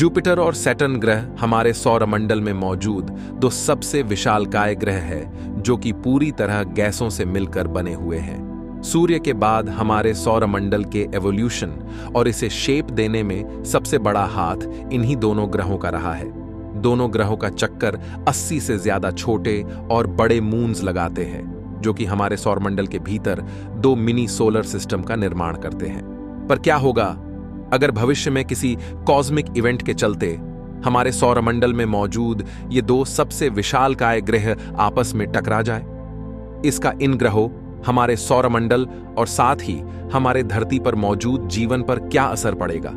Jupiter और Saturn ग्रह हमारे सौरमंडल में मौजूद दो सबसे विशालकाय ग्रह हैं जो कि पूरी तरह गैसों से मिलकर बने हुए हैं। सूर्य के बाद हमारे सौरमंडल के एवोल्यूशन और इसे शेप देने में सबसे बड़ा हाथ इन्हीं दोनों ग्रहों का रहा है। दोनों ग्रहों का चक्कर 80 से ज्यादा छोटे और बड़े मून्स लगाते हैं जो कि हमारे सौरमंडल के भीतर दो मिनी सोलर सिस्टम का निर्माण करते हैं। पर क्या होगा अगर भविष्य में किसी कॉस्मिक इवेंट के चलते हमारे सौरमंडल में मौजूद ये दो सबसे विशालकाय ग्रह आपस में टकरा जाए? इसका इन ग्रहों, हमारे सौरमंडल और साथ ही हमारे धरती पर मौजूद जीवन पर क्या असर पड़ेगा?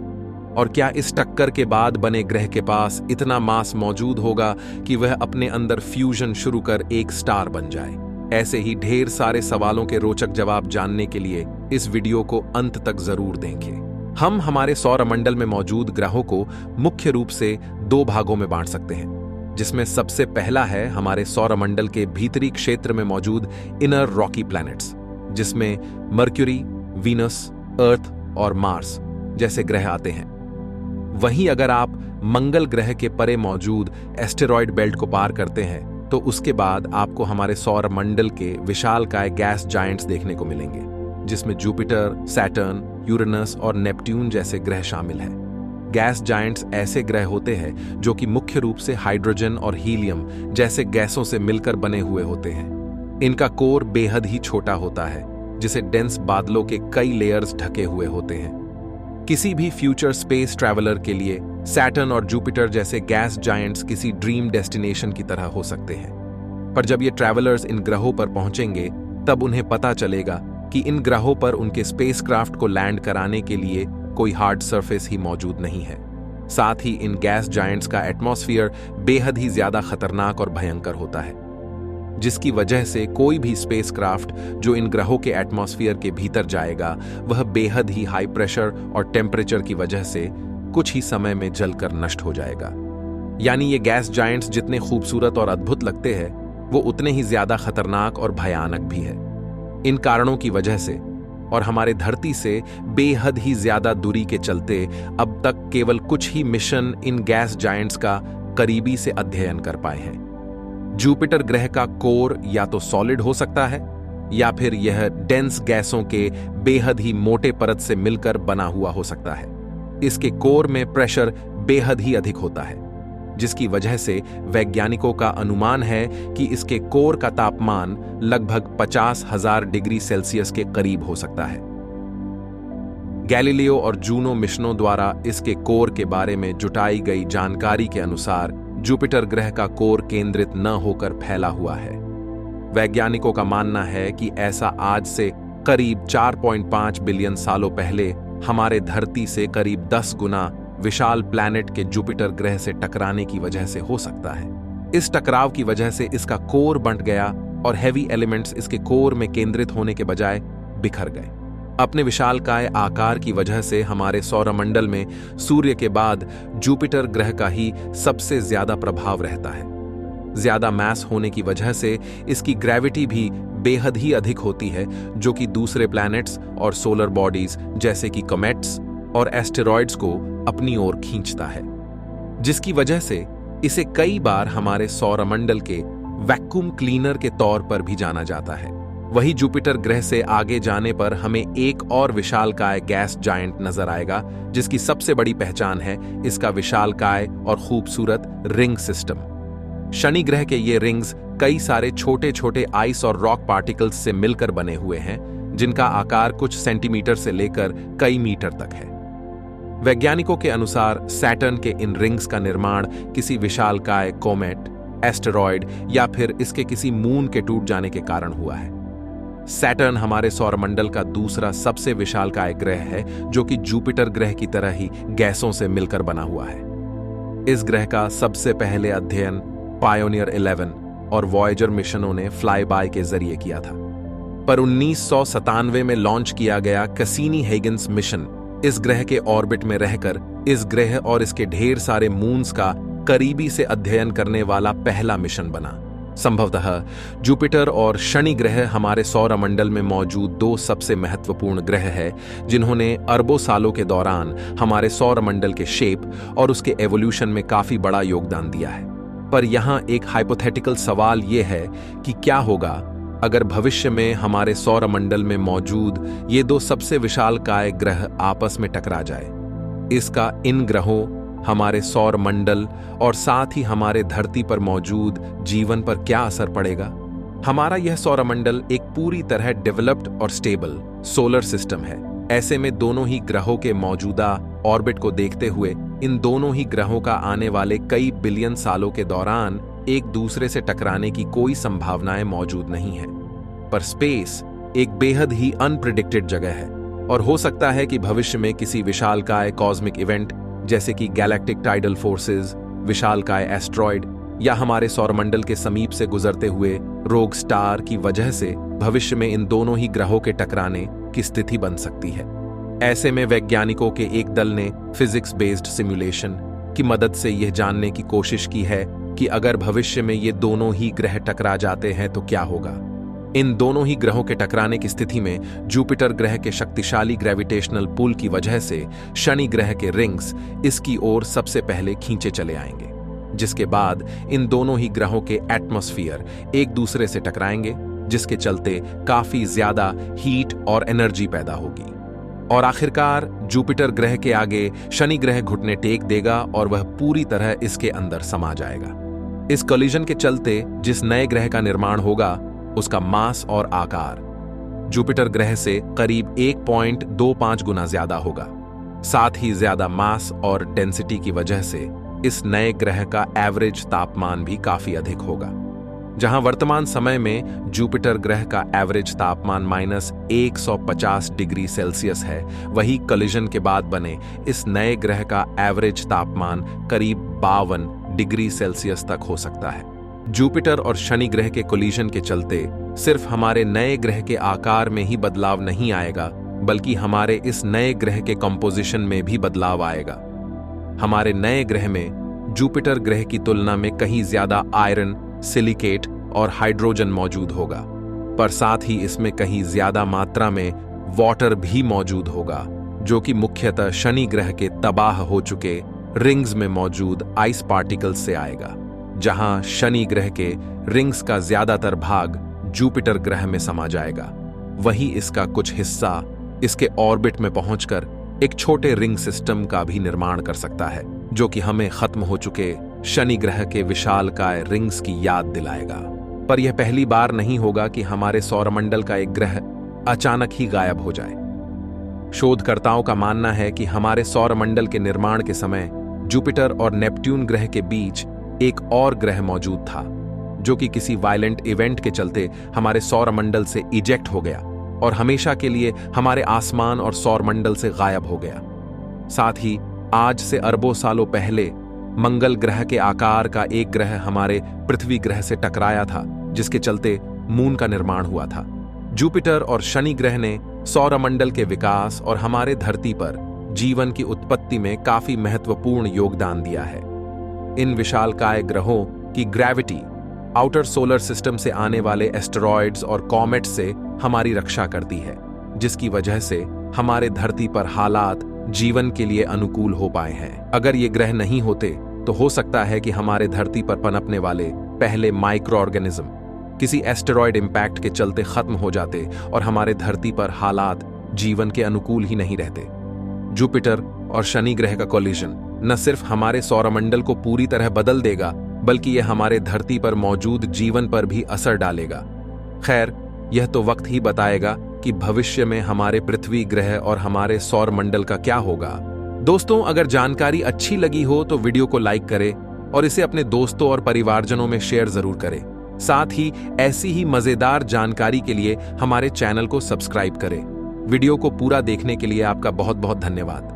और क्या इस टक्कर के बाद बने ग्रह के पास इतना मास मौजूद होगा कि वह अपने अंदर फ्यूजन शुरू कर एक स्टार बन जाए? ऐसे ही ढेर सारे सवालों के रोचक जवाब जानने के लिए इस वीडियो को अंत तक जरूर देखें। हम हमारे सौरमंडल में मौजूद ग्रहों को मुख्य रूप से दो भागों में बांट सकते हैं, जिसमें सबसे पहला है हमारे सौरमंडल के भीतरी क्षेत्र में मौजूद इनर रॉकी प्लैनेट्स, जिसमें मर्क्यूरी, वीनस, अर्थ और मार्स जैसे ग्रह आते हैं। वहीं अगर आप मंगल ग्रह के परे मौजूद एस्टेरॉयड बेल्ट को पार करते हैं तो उसके बाद आपको हमारे सौरमंडल के विशालकाय गैस जायंट्स देखने को मिलेंगे, जिसमें जुपिटर, सैटर्न, यूरेनस और नेपट्यून जैसे ग्रह शामिल हैं। गैस जायंट्स ऐसे ग्रह होते हैं जो कि मुख्य रूप से हाइड्रोजन और हीलियम जैसे गैसों से मिलकर बने हुए होते हैं। इनका कोर बेहद ही छोटा होता है, जिसे डेंस बादलों के कई लेयर्स ढके हुए होते हैं। किसी भी फ्यूचर स्पेस ट्रैवलर के लिए सैटर्न और जुपिटर जैसे गैस जायंट्स किसी ड्रीम डेस्टिनेशन की तरह हो सकते हैं। पर जब ये ट्रैवलर्स इन ग्रहों पर पहुंचेंगे तब उन्हें पता चलेगा कि इन ग्रहों पर उनके स्पेसक्राफ्ट को लैंड कराने के लिए कोई हार्ड सरफेस ही मौजूद नहीं है। साथ ही इन गैस जायंट्स का एटमॉस्फेयर बेहद ही ज्यादा खतरनाक और भयंकर होता है, जिसकी वजह से कोई भी स्पेसक्राफ्ट जो इन ग्रहों के एटमॉस्फेयर के भीतर जाएगा वह बेहद ही हाई प्रेशर और टेम्परेचर की वजह से कुछ ही समय में जलकर नष्ट हो जाएगा। यानी ये गैस जायंट्स जितने खूबसूरत और अद्भुत लगते हैं वो उतने ही ज्यादा खतरनाक और भयानक भी है। इन कारणों की वजह से और हमारे धरती से बेहद ही ज्यादा दूरी के चलते अब तक केवल कुछ ही मिशन इन गैस जायंट्स का करीबी से अध्ययन कर पाए हैं। जुपिटर ग्रह का कोर या तो सॉलिड हो सकता है या फिर यह डेंस गैसों के बेहद ही मोटे परत से मिलकर बना हुआ हो सकता है। इसके कोर में प्रेशर बेहद ही अधिक होता है, जिसकी वजह से वैज्ञानिकों का अनुमान है कि इसके कोर का तापमान लगभग 50,000 डिग्री सेल्सियस के करीब हो सकता है। गैलीलियो और जूनो मिशनों द्वारा इसके कोर के बारे में जुटाई गई जानकारी के अनुसार जुपिटर ग्रह का कोर केंद्रित न होकर फैला हुआ है। वैज्ञानिकों का मानना है कि ऐसा आज से करीब 4.5 बिलियन सालों पहले हमारे धरती से करीब 10 गुना विशाल प्लैनेट के जुपिटर ग्रह से टकराने की वजह से हो सकता है। इस टकराव की वजह से इसका कोर बंट गया और हैवी एलिमेंट्स इसके कोर में केंद्रित होने के बजाय बिखर गए। अपने विशालकाय आकार की वजह से हमारे सौरमंडल में सूर्य के बाद जुपिटर ग्रह का ही सबसे ज्यादा प्रभाव रहता है। ज्यादा मैस होने की वजह से इसकी ग्रेविटी भी बेहद ही अधिक होती है, जो कि दूसरे प्लैनेट्स और सोलर बॉडीज जैसे कि कॉमेट्स और एस्टेरॉयड्स को अपनी ओर खींचता है, जिसकी वजह से इसे कई बार हमारे सौरमंडल के वैक्यूम क्लीनर के तौर पर भी जाना जाता है। वही जुपिटर ग्रह से आगे जाने पर हमें एक और विशालकाय गैस जायंट नजर आएगा, जिसकी सबसे बड़ी पहचान है इसका विशालकाय और खूबसूरत रिंग सिस्टम। शनि ग्रह के ये रिंग्स कई सारे छोटे छोटे आइस और रॉक पार्टिकल्स से मिलकर बने हुए हैं, जिनका आकार कुछ सेंटीमीटर से लेकर कई मीटर तक है। वैज्ञानिकों के अनुसार सैटर्न के इन रिंग्स का निर्माण किसी विशालकाय कोमेट, एस्टेरॉयड या फिर इसके किसी मून के टूट जाने के कारण हुआ है। सैटर्न हमारे सौरमंडल का दूसरा सबसे विशालकाय ग्रह है, जो कि जुपिटर ग्रह की तरह ही गैसों से मिलकर बना हुआ है। इस ग्रह का सबसे पहले अध्ययन पायोनियर 11 और वॉयेजर मिशनों ने फ्लाई बाय के जरिए किया था, पर 1997 में लॉन्च किया गया कैसिनी-हिगिन्स मिशन इस ग्रह के ऑर्बिट में रहकर इस ग्रह और इसके ढेर सारे मून्स का करीबी से अध्ययन करने वाला पहला मिशन बना। संभवतः जुपिटर और शनि ग्रह हमारे सौरमंडल में मौजूद दो सबसे महत्वपूर्ण ग्रह हैं जिन्होंने अरबों सालों के दौरान हमारे सौरमंडल के शेप और उसके एवोल्यूशन में काफी बड़ा योगदान दिया है। पर यहाँ एक हाइपोथेटिकल सवाल यह है कि क्या होगा अगर भविष्य में हमारे सौरमंडल में मौजूद ये दो सबसे विशालकाय ग्रह आपस में टकरा जाए। इसका इन ग्रहों, हमारे सौर मंडल और साथ ही हमारे धरती पर मौजूद जीवन पर क्या असर पड़ेगा। हमारा यह सौरमंडल एक पूरी तरह डेवलप्ड और स्टेबल सोलर सिस्टम है। ऐसे में दोनों ही ग्रहों के मौजूदा ऑर्बिट को देखते हुए इन दोनों ही ग्रहों का आने वाले कई बिलियन सालों के दौरान एक दूसरे से टकराने की कोई संभावनाएं मौजूद नहीं है। पर स्पेस एक बेहद ही अनप्रिडिक्टेड जगह है और हो सकता है कि भविष्य में किसी विशालकाय कॉस्मिक इवेंट जैसे कि गैलेक्टिक टाइडल फोर्सेस, विशालकाय एस्ट्रॉयड या हमारे सौरमंडल के समीप से गुजरते हुए रोग स्टार की वजह से भविष्य में इन दोनों ही ग्रहों के टकराने की स्थिति बन सकती है। ऐसे में वैज्ञानिकों के एक दल ने फिजिक्स बेस्ड सिमुलेशन की मदद से यह जानने की कोशिश की है कि अगर भविष्य में ये दोनों ही ग्रह टकरा जाते हैं तो क्या होगा। इन दोनों ही ग्रहों के टकराने की स्थिति में जुपिटर ग्रह के शक्तिशाली ग्रेविटेशनल पुल की वजह से शनि ग्रह के रिंग्स इसकी ओर सबसे पहले खींचे चले आएंगे, जिसके बाद इन दोनों ही ग्रहों के एटमॉस्फेयर एक दूसरे से टकराएंगे, जिसके चलते काफी ज्यादा हीट और एनर्जी पैदा होगी और आखिरकार जुपिटर ग्रह के आगे शनि ग्रह घुटने टेक देगा और वह पूरी तरह इसके अंदर समा जाएगा। इस कोलिजन के चलते जिस नए ग्रह का निर्माण होगा उसका मास और आकार जुपिटर ग्रह से करीब 1.25 गुना ज्यादा होगा। साथ ही ज्यादा मास और डेंसिटी की वजह से इस नए ग्रह का एवरेज तापमान भी काफी अधिक होगा। जहां वर्तमान समय में जुपिटर ग्रह का एवरेज तापमान -150 डिग्री सेल्सियस है, वही कोलिजन के बाद बने इस नए ग्रह का एवरेज तापमान करीब 52 डिग्री सेल्सियस तक हो सकता है। जुपिटर और शनि ग्रह के कोलिजन के चलते सिर्फ हमारे नए ग्रह के आकार में ही बदलाव नहीं आएगा, बल्कि हमारे इस नए ग्रह के कंपोजिशन में भी बदलाव आएगा। हमारे नए ग्रह में जुपिटर ग्रह की तुलना में कहीं ज्यादा आयरन, सिलिकेट और हाइड्रोजन मौजूद होगा, पर साथ ही इसमें कहीं ज्यादा मात्रा में वाटर भी मौजूद होगा, जो कि मुख्यतः शनि ग्रह के तबाह हो चुके रिंग्स में मौजूद आइस पार्टिकल्स से आएगा। जहां शनि ग्रह के रिंग्स का ज्यादातर भाग जुपिटर ग्रह में समा जाएगा, वहीं इसका कुछ हिस्सा इसके ऑर्बिट में पहुंचकर एक छोटे रिंग सिस्टम का भी निर्माण कर सकता है, जो कि हमें खत्म हो चुके शनि ग्रह के विशालकाय रिंग्स की याद दिलाएगा। पर यह पहली बार नहीं होगा कि हमारे सौरमंडल का एक ग्रह अचानक ही गायब हो जाए। शोधकर्ताओं का मानना है कि हमारे सौरमंडल के निर्माण के समय जुपिटर और नेपट्यून ग्रह के बीच एक और ग्रह मौजूद था, जो कि किसी वायलेंट इवेंट के चलते हमारे सौरमंडल से इजेक्ट हो गया और हमेशा के लिए हमारे आसमान और सौरमंडल से गायब हो गया। साथ ही आज से अरबों सालों पहले मंगल ग्रह के आकार का एक ग्रह हमारे पृथ्वी ग्रह से टकराया था, जिसके चलते मून का निर्माण हुआ था। जुपिटर और शनि ग्रह ने सौरमंडल के विकास और हमारे धरती पर जीवन की उत्पत्ति में काफी महत्वपूर्ण योगदान दिया है। इन विशालकाय ग्रहों की ग्रेविटी आउटर सोलर सिस्टम से आने वाले एस्टेरॉयड्स और कॉमेट से हमारी रक्षा करती है, जिसकी वजह से हमारे धरती पर हालात जीवन के लिए अनुकूल हो पाए हैं। अगर ये ग्रह नहीं होते तो हो सकता है कि हमारे धरती पर पनपने वाले पहले माइक्रो ऑर्गेनिज्म किसी एस्टेरॉयड इंपैक्ट के चलते खत्म हो जाते और हमारे धरती पर हालात जीवन के अनुकूल ही नहीं रहते। जुपिटर और शनि ग्रह का कोलिजन न सिर्फ हमारे सौरमंडल को पूरी तरह बदल देगा, बल्कि यह हमारे धरती पर मौजूद जीवन पर भी असर डालेगा। खैर, यह तो वक्त ही बताएगा कि भविष्य में हमारे पृथ्वी ग्रह और हमारे सौरमंडल का क्या होगा। दोस्तों, अगर जानकारी अच्छी लगी हो तो वीडियो को लाइक करें और इसे अपने दोस्तों और परिवारजनों में शेयर जरूर करें। साथ ही ऐसी ही मजेदार जानकारी के लिए हमारे चैनल को सब्सक्राइब करें। वीडियो को पूरा देखने के लिए आपका बहुत बहुत धन्यवाद।